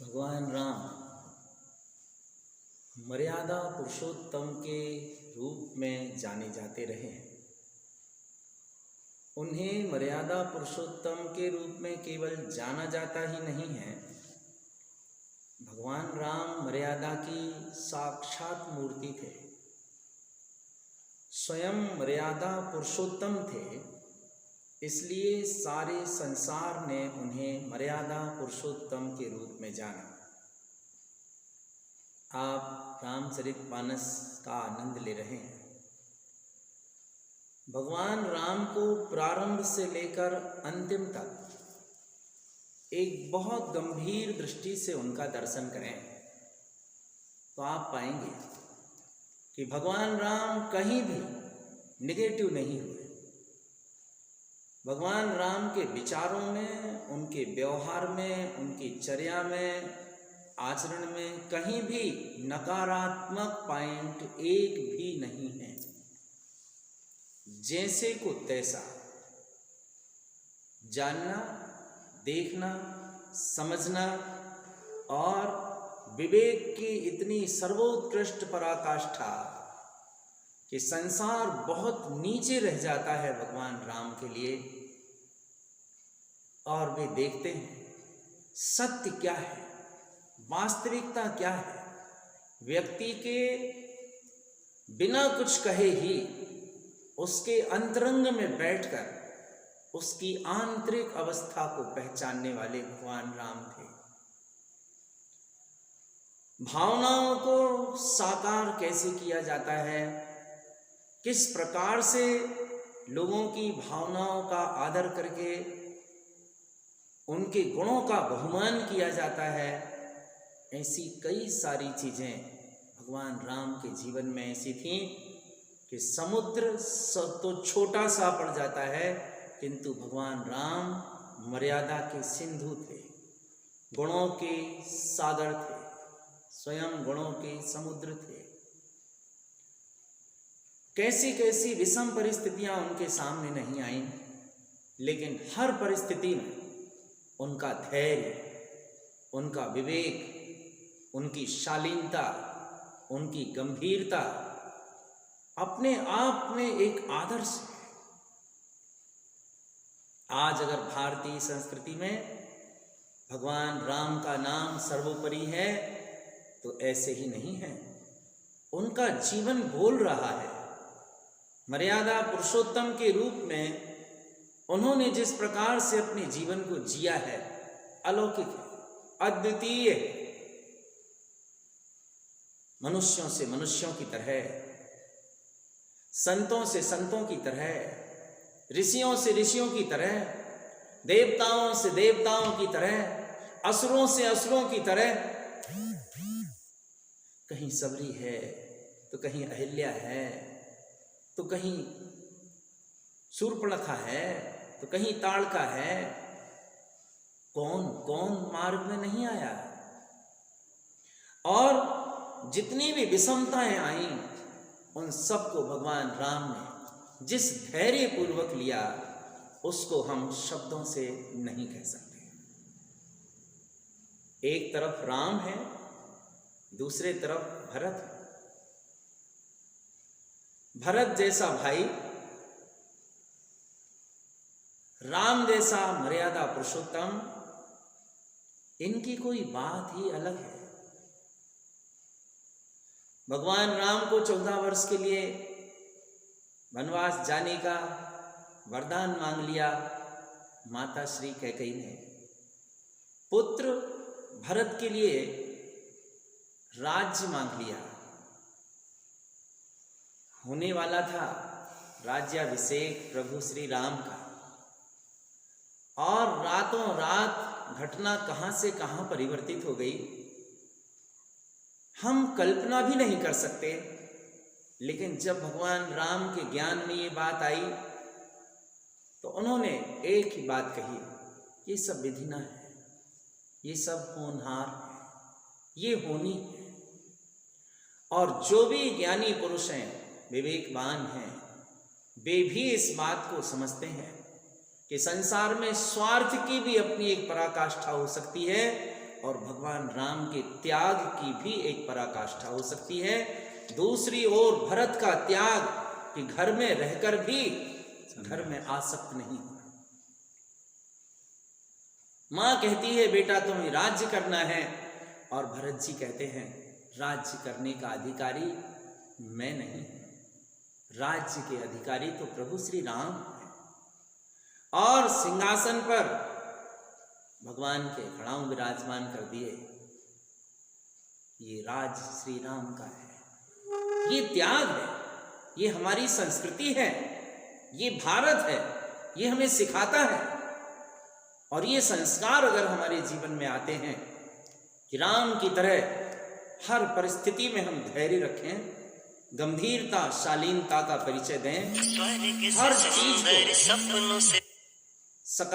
भगवान राम मर्यादा पुरुषोत्तम के रूप में जाने जाते रहे हैं। उन्हें मर्यादा पुरुषोत्तम के रूप में केवल जाना जाता ही नहीं है, भगवान राम मर्यादा की साक्षात मूर्ति थे, स्वयं मर्यादा पुरुषोत्तम थे। इसलिए सारे संसार ने उन्हें मर्यादा पुरुषोत्तम के रूप में जाना। आप रामचरितमानस का आनंद ले रहे हैं। भगवान राम को प्रारंभ से लेकर अंतिम तक एक बहुत गंभीर दृष्टि से उनका दर्शन करें तो आप पाएंगे कि भगवान राम कहीं भी निगेटिव नहीं हुए। भगवान राम के विचारों में, उनके व्यवहार में, उनकी चर्या में, आचरण में कहीं भी नकारात्मक पॉइंट एक भी नहीं है। जैसे को तैसा जानना, देखना, समझना और विवेक की इतनी सर्वोत्कृष्ट पराकाष्ठा कि संसार बहुत नीचे रह जाता है भगवान राम के लिए। और वे देखते हैं सत्य क्या है, वास्तविकता क्या है। व्यक्ति के बिना कुछ कहे ही उसके अंतरंग में बैठकर उसकी आंतरिक अवस्था को पहचानने वाले भगवान राम थे। भावनाओं को साकार कैसे किया जाता है, किस प्रकार से लोगों की भावनाओं का आदर करके उनके गुणों का बहुमान किया जाता है, ऐसी कई सारी चीजें भगवान राम के जीवन में ऐसी थीं कि समुद्र तो छोटा सा पड़ जाता है, किंतु भगवान राम मर्यादा के सिंधु थे, गुणों के सागर थे, स्वयं गुणों के समुद्र थे। कैसी कैसी विषम परिस्थितियां उनके सामने नहीं आईं, लेकिन हर परिस्थिति में उनका धैर्य, उनका विवेक, उनकी शालीनता, उनकी गंभीरता अपने आप में एक आदर्श है। आज अगर भारतीय संस्कृति में भगवान राम का नाम सर्वोपरि है तो ऐसे ही नहीं है। उनका जीवन बोल रहा है। मर्यादा पुरुषोत्तम के रूप में उन्होंने जिस प्रकार से अपने जीवन को जिया है, अलौकिक है, अद्वितीय है। मनुष्यों से मनुष्यों की तरह, संतों से संतों की तरह, ऋषियों से ऋषियों की तरह, देवताओं से देवताओं की तरह, असुरों से असुरों की तरह। कहीं सबरी है तो कहीं अहिल्या है, तो कहीं शूर्पणखा है, तो कहीं ताड़का है। कौन कौन मार्ग में नहीं आया। और जितनी भी विषमताएं आईं, उन सबको भगवान राम ने जिस धैर्य पूर्वक लिया, उसको हम शब्दों से नहीं कह सकते। एक तरफ राम है, दूसरे तरफ भरत है। भरत जैसा भाई, राम जैसा मर्यादा पुरुषोत्तम, इनकी कोई बात ही अलग है। भगवान राम को 14 वर्ष के लिए वनवास जाने का वरदान मांग लिया माता श्री कैकेयी ने। पुत्र भरत के लिए राज्य मांग लिया। होने वाला था राज्याभिषेक प्रभु श्री राम का, और रातों रात घटना कहां से कहां परिवर्तित हो गई, हम कल्पना भी नहीं कर सकते। लेकिन जब भगवान राम के ज्ञान में ये बात आई तो उन्होंने एक ही बात कही, ये सब विधि न है, ये सब होनहार है, ये होनी है। और जो भी ज्ञानी पुरुष हैं, विवेकवान हैं, वे भी इस बात को समझते हैं कि संसार में स्वार्थ की भी अपनी एक पराकाष्ठा हो सकती है और भगवान राम के त्याग की भी एक पराकाष्ठा हो सकती है। दूसरी ओर भरत का त्याग कि घर में रहकर भी घर में आसक्त नहीं होना। मां कहती है बेटा तुम्हें राज्य करना है, और भरत जी कहते हैं राज्य करने का अधिकारी मैं नहीं, राज्य के अधिकारी तो प्रभु श्री राम हैं। और सिंहासन पर भगवान के खड़ाऊ विराजमान कर दिए। ये राज श्री राम का है, ये त्याग है, ये हमारी संस्कृति है, ये भारत है, ये हमें सिखाता है। और ये संस्कार अगर हमारे जीवन में आते हैं कि राम की तरह हर परिस्थिति में हम धैर्य रखें, गंभीरता शालीनता का परिचय दें, हर चीज को